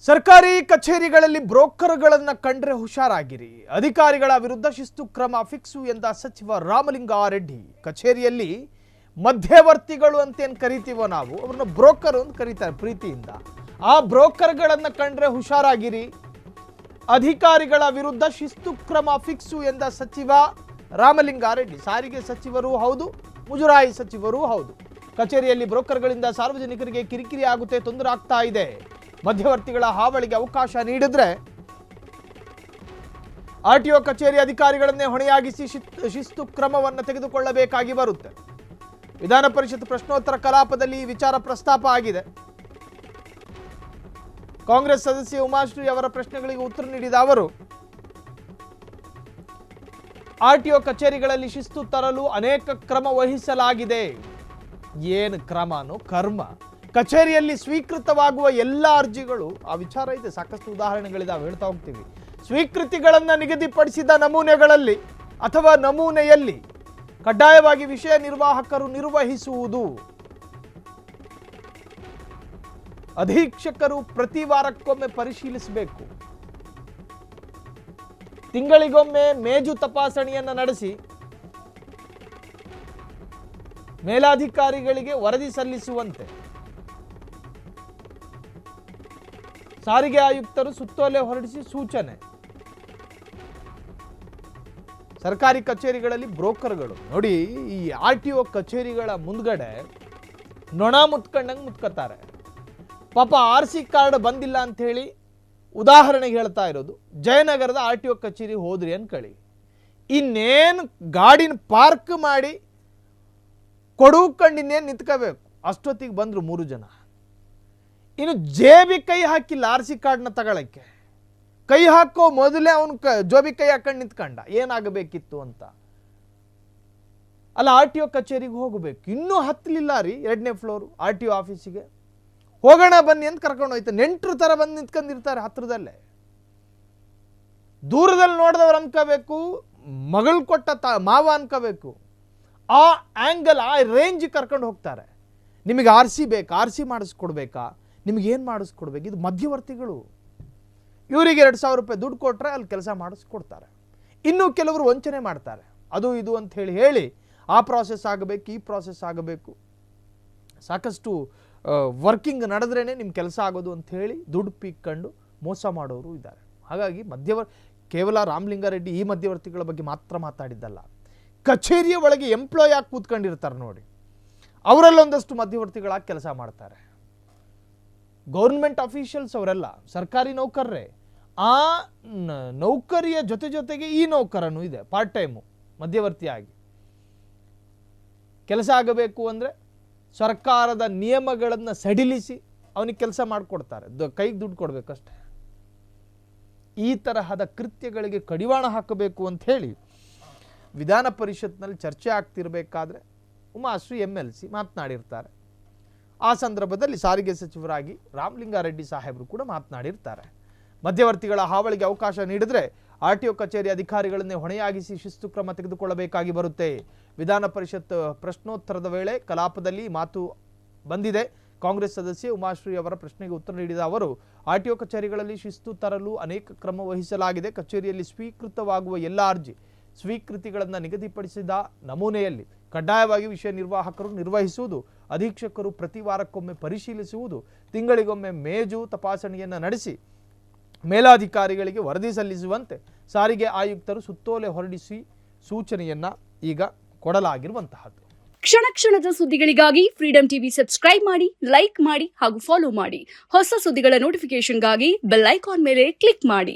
ಸರ್ಕಾರಿ ಕಚೇರಿಗಳಲ್ಲಿ ಬ್ರೋಕರ್ಗಳನ್ನು ಕಂಡ್ರೆ ಹುಷಾರಾಗಿರಿ. ಅಧಿಕಾರಿಗಳ ವಿರುದ್ಧ ಶಿಸ್ತು ಕ್ರಮ ಫಿಕ್ಸು ಎಂದ ಸಚಿವ ರಾಮಲಿಂಗಾರೆಡ್ಡಿ. ಕಚೇರಿಯಲ್ಲಿ ಮಧ್ಯವರ್ತಿಗಳು ಅಂತೇನು ಕರಿತೀವೋ ನಾವು, ಅವ್ರನ್ನ ಬ್ರೋಕರ್ ಅಂತ ಕರೀತಾರೆ ಪ್ರೀತಿಯಿಂದ. ಆ ಬ್ರೋಕರ್ಗಳನ್ನು ಕಂಡ್ರೆ ಹುಷಾರಾಗಿರಿ. ಅಧಿಕಾರಿಗಳ ವಿರುದ್ಧ ಶಿಸ್ತು ಕ್ರಮ ಫಿಕ್ಸು ಎಂದ ಸಚಿವ ರಾಮಲಿಂಗಾರೆಡ್ಡಿ. ಸಾರಿಗೆ ಸಚಿವರು ಹೌದು, ಮುಜರಾಯಿ ಸಚಿವರು ಹೌದು. ಕಚೇರಿಯಲ್ಲಿ ಬ್ರೋಕರ್ಗಳಿಂದ ಸಾರ್ವಜನಿಕರಿಗೆ ಕಿರಿಕಿರಿ ಆಗುತ್ತೆ, ತೊಂದರೆ ಆಗ್ತಾ ಇದೆ. ಮಧ್ಯವರ್ತಿಗಳ ಹಾವಳಿಗೆ ಅವಕಾಶ ನೀಡಿದ್ರೆ ಆರ್ಟಿಒ ಕಚೇರಿ ಅಧಿಕಾರಿಗಳನ್ನೇ ಹೊಣೆಯಾಗಿಸಿ ಶಿಸ್ತು ಕ್ರಮವನ್ನು ತೆಗೆದುಕೊಳ್ಳಬೇಕಾಗಿ ಬರುತ್ತೆ. ವಿಧಾನ ಪರಿಷತ್ ಪ್ರಶ್ನೋತ್ತರ ಕಲಾಪದಲ್ಲಿ ಈ ವಿಚಾರ ಪ್ರಸ್ತಾಪ ಆಗಿದೆ. ಕಾಂಗ್ರೆಸ್ ಸದಸ್ಯೆ ಉಮಾಶ್ರೀ ಅವರ ಪ್ರಶ್ನೆಗಳಿಗೆ ಉತ್ತರ ನೀಡಿದ ಅವರು, ಆರ್ಟಿಒ ಕಚೇರಿಗಳಲ್ಲಿ ಶಿಸ್ತು ತರಲು ಅನೇಕ ಕ್ರಮ ವಹಿಸಲಾಗಿದೆ. ಏನು ಕ್ರಮನೋ ಕರ್ಮ. ಕಚೇರಿಯಲ್ಲಿ ಸ್ವೀಕೃತವಾಗುವ ಎಲ್ಲ ಅರ್ಜಿಗಳು, ಆ ವಿಚಾರ ಇದೆ, ಸಾಕಷ್ಟು ಉದಾಹರಣೆಗಳಿದಾವೆ, ಹೇಳ್ತಾ ಹೋಗ್ತೀವಿ. ಸ್ವೀಕೃತಿಗಳನ್ನು ನಿಗದಿಪಡಿಸಿದ ನಮೂನೆಗಳಲ್ಲಿ ಅಥವಾ ನಮೂನೆಯಲ್ಲಿ ಕಡ್ಡಾಯವಾಗಿ ವಿಷಯ ನಿರ್ವಾಹಕರು ನಿರ್ವಹಿಸುವುದು. ಅಧೀಕ್ಷಕರು ಪ್ರತಿ ವಾರಕ್ಕೊಮ್ಮೆ ಪರಿಶೀಲಿಸಬೇಕು. ತಿಂಗಳಿಗೊಮ್ಮೆ ಮೇಜು ತಪಾಸಣೆಯನ್ನು ನಡೆಸಿ ಮೇಲಾಧಿಕಾರಿಗಳಿಗೆ ವರದಿ ಸಲ್ಲಿಸುವಂತೆ ಸಾರಿಗೆ ಆಯುಕ್ತರು ಸುತ್ತೋಲೆ ಹೊರಡಿಸಿ ಸೂಚನೆ. ಸರ್ಕಾರಿ ಕಚೇರಿಗಳಲ್ಲಿ ಬ್ರೋಕರ್ಗಳು ನೋಡಿ, ಈ ಆರ್ಟಿಒ ಕಚೇರಿಗಳ ಮುಂದ್ಗಡೆ ನೊಣ ಮುತ್ಕೊಂಡಂಗೆ ಮುತ್ಕೋತಾರೆ. ಪಾಪ RC ಕಾರ್ಡ್ ಬಂದಿಲ್ಲ ಅಂತ ಹೇಳಿ ಉದಾಹರಣೆಗೆ ಹೇಳ್ತಾ ಇರೋದು, ಜಯನಗರದ ಆರ್ಟಿಒ ಕಚೇರಿ ಹೋದ್ರಿ ಅನ್ಕೊಳ್ಳಿ, ಇನ್ನೇನು ಗಾಡಿನ ಪಾರ್ಕ್ ಮಾಡಿ ಕೊಡುಕಂಡಿನೇನು ನಿಂತ್ಕೋಬೇಕು. ಅಷ್ಟೊತ್ತಿಗೆ ಬಂದರು 3 ಜನ. ಇನ್ನು ಜೇಬಿ ಕೈ ಹಾಕಿಲ್ಲ RC ಕಾರ್ಡ್ನ ತಗೊಳಕ್ಕೆ. ಕೈ ಹಾಕೋ ಮೊದಲೇ ಅವನು ಜೋಬಿ ಕೈ ಹಾಕೊಂಡು ನಿಂತ್ಕೊಂಡ. ಏನಾಗಬೇಕಿತ್ತು ಅಂತ. ಅಲ್ಲ, ಆರ್ಟಿಒ ಕಚೇರಿಗೆ ಹೋಗಬೇಕು, ಇನ್ನೂ ಹತ್ತಲಿಲ್ಲ ರೀ 2ನೇ ಫ್ಲೋರ್ ಆರ್ಟಿಒ ಆಫೀಸಿಗೆ. ಹೋಗೋಣ ಬನ್ನಿ ಅಂತ ಕರ್ಕೊಂಡು ಹೋಯ್ತು. ನೆಂಟರು ಥರ ಬಂದು ನಿಂತ್ಕೊಂಡಿರ್ತಾರೆ ಹತ್ರದಲ್ಲೇ. ದೂರದಲ್ಲಿ ನೋಡಿದವ್ರು ಅನ್ಕೋಬೇಕು ಮಗಳು ಕೊಟ್ಟ ಮಾವ ಅನ್ಕೋಬೇಕು. ಆ ಆ್ಯಂಗಲ್, ಆ ರೇಂಜ್ ಕರ್ಕೊಂಡು ಹೋಗ್ತಾರೆ. ನಿಮಗೆ RC ಬೇಕಾ, RC ಮಾಡಿಸ್ಕೊಡ್ಬೇಕಾ, ನಿಮಗೇನು ಮಾಡಿಸ್ಕೊಡ್ಬೇಕು. ಇದು ಮಧ್ಯವರ್ತಿಗಳು. ಇವರಿಗೆ 2,000 ರೂಪಾಯಿ ದುಡ್ಡು ಕೊಟ್ಟರೆ ಅಲ್ಲಿ ಕೆಲಸ ಮಾಡಿಸ್ಕೊಡ್ತಾರೆ. ಇನ್ನೂ ಕೆಲವರು ವಂಚನೆ ಮಾಡ್ತಾರೆ. ಅದು ಇದು ಅಂತ ಹೇಳಿ ಆ ಪ್ರಾಸೆಸ್ ಆಗಬೇಕು, ಈ ಪ್ರಾಸೆಸ್ ಆಗಬೇಕು, ಸಾಕಷ್ಟು ವರ್ಕಿಂಗ್ ನಡೆದ್ರೇ ನಿಮ್ಮ ಕೆಲಸ ಆಗೋದು ಅಂತ ಹೇಳಿ ದುಡ್ಡು ಪೀಕ್ಕೊಂಡು ಮೋಸ ಮಾಡೋರು ಇದ್ದಾರೆ. ಹಾಗಾಗಿ ಕೇವಲ ರಾಮಲಿಂಗಾರೆಡ್ಡಿ ಈ ಮಧ್ಯವರ್ತಿಗಳ ಬಗ್ಗೆ ಮಾತ್ರ ಮಾತಾಡಿದ್ದಲ್ಲ, ಕಚೇರಿಯ ಒಳಗೆ ಎಂಪ್ಲಾಯ್ ಆಗಿ ಕೂತ್ಕೊಂಡಿರ್ತಾರೆ ನೋಡಿ, ಅವರಲ್ಲೊಂದಷ್ಟು ಮಧ್ಯವರ್ತಿಗಳಾಗಿ ಕೆಲಸ ಮಾಡ್ತಾರೆ. ಗೌರ್ಮೆಂಟ್ ಅಫಿಷಿಯಲ್ಸ್ ಅವರೆಲ್ಲ ಸರ್ಕಾರಿ ನೌಕರರೇ. ಆ ನೌಕರಿಯ ಜೊತೆಗೆ ಈ ನೌಕರನು ಇದೆ, ಪಾರ್ಟ್ ಟೈಮು ಮಧ್ಯವರ್ತಿಯಾಗಿ ಕೆಲಸ ಆಗಬೇಕು ಅಂದರೆ ಸರ್ಕಾರದ ನಿಯಮಗಳನ್ನು ಸಡಿಲಿಸಿ ಅವನಿಗೆ ಕೆಲಸ ಮಾಡಿಕೊಡ್ತಾರೆ. ಕೈಗೆ ದುಡ್ಡು ಕೊಡಬೇಕಷ್ಟೆ. ಈ ತರಹದ ಕೃತ್ಯಗಳಿಗೆ ಕಡಿವಾಣ ಹಾಕಬೇಕು ಅಂತ ಹೇಳಿ ವಿಧಾನ ಪರಿಷತ್ನಲ್ಲಿ ಚರ್ಚೆ ಆಗ್ತಿರಬೇಕಾದ್ರೆ ಉಮಾಶ್ರೀ MLC ಮಾತನಾಡಿರ್ತಾರೆ. ಆ ಸಂದರ್ಭದಲ್ಲಿ ಸಾರಿಗೆ ಸಚಿವರಾಗಿ ರಾಮಲಿಂಗಾರೆಡ್ಡಿ ಸಾಹೇಬರು ಕೂಡ ಮಾತನಾಡಿರ್ತಾರೆ. ಮಧ್ಯವರ್ತಿಗಳ ಹಾವಳಿಗೆ ಅವಕಾಶ ನೀಡಿದ್ರೆ ಆರ್ಟಿಒ ಕಚೇರಿ ಅಧಿಕಾರಿಗಳನ್ನೇ ಹೊಣೆಯಾಗಿಸಿ ಶಿಸ್ತು ಕ್ರಮ ತೆಗೆದುಕೊಳ್ಳಬೇಕಾಗಿ ಬರುತ್ತೆ. ವಿಧಾನ ಪರಿಷತ್ ಪ್ರಶ್ನೋತ್ತರದ ವೇಳೆ ಕಲಾಪದಲ್ಲಿ ಮಾತು ಬಂದಿದೆ. ಕಾಂಗ್ರೆಸ್ ಸದಸ್ಯೆ ಉಮಾಶ್ರೀ ಅವರ ಪ್ರಶ್ನೆಗೆ ಉತ್ತರ ನೀಡಿದ ಅವರು, ಆರ್ಟಿಒ ಕಚೇರಿಗಳಲ್ಲಿ ಶಿಸ್ತು ತರಲು ಅನೇಕ ಕ್ರಮ ವಹಿಸಲಾಗಿದೆ. ಕಚೇರಿಯಲ್ಲಿ ಸ್ವೀಕೃತವಾಗುವ ಎಲ್ಲ ಅರ್ಜಿ ಸ್ವೀಕೃತಿಗಳನ್ನು ನಿಗದಿಪಡಿಸಿದ ನಮೂನೆಯಲ್ಲಿ ಕಡ್ಡಾಯವಾಗಿ ವಿಷಯ ನಿರ್ವಾಹಕರು ನಿರ್ವಹಿಸುವುದು. ಅಧೀಕ್ಷಕರು ಪ್ರತಿ ವಾರಕ್ಕೊಮ್ಮೆ ಪರಿಶೀಲಿಸುವುದು. ತಿಂಗಳಿಗೊಮ್ಮೆ ಮೇಜು ತಪಾಸಣೆಯನ್ನು ನಡೆಸಿ ಮೇಲಾಧಿಕಾರಿಗಳಿಗೆ ವರದಿ ಸಲ್ಲಿಸುವಂತೆ ಸಾರಿಗೆ ಆಯುಕ್ತರು ಸುತ್ತೋಲೆ ಹೊರಡಿಸಿ ಸೂಚನೆಯನ್ನ ಈಗ ಕೊಡಲಾಗಿರುವಂತಹದ್ದು. ಕ್ಷಣ ಕ್ಷಣದ ಸುದ್ದಿಗಳಿಗಾಗಿ ಫ್ರೀಡಂ ಟಿವಿ ಸಬ್ಸ್ಕ್ರೈಬ್ ಮಾಡಿ, ಲೈಕ್ ಮಾಡಿ ಹಾಗೂ ಫಾಲೋ ಮಾಡಿ. ಹೊಸ ಸುದ್ದಿಗಳ ನೋಟಿಫಿಕೇಶನ್ಗಾಗಿ ಬೆಲ್ ಐಕಾನ್ ಮೇಲೆ ಕ್ಲಿಕ್ ಮಾಡಿ.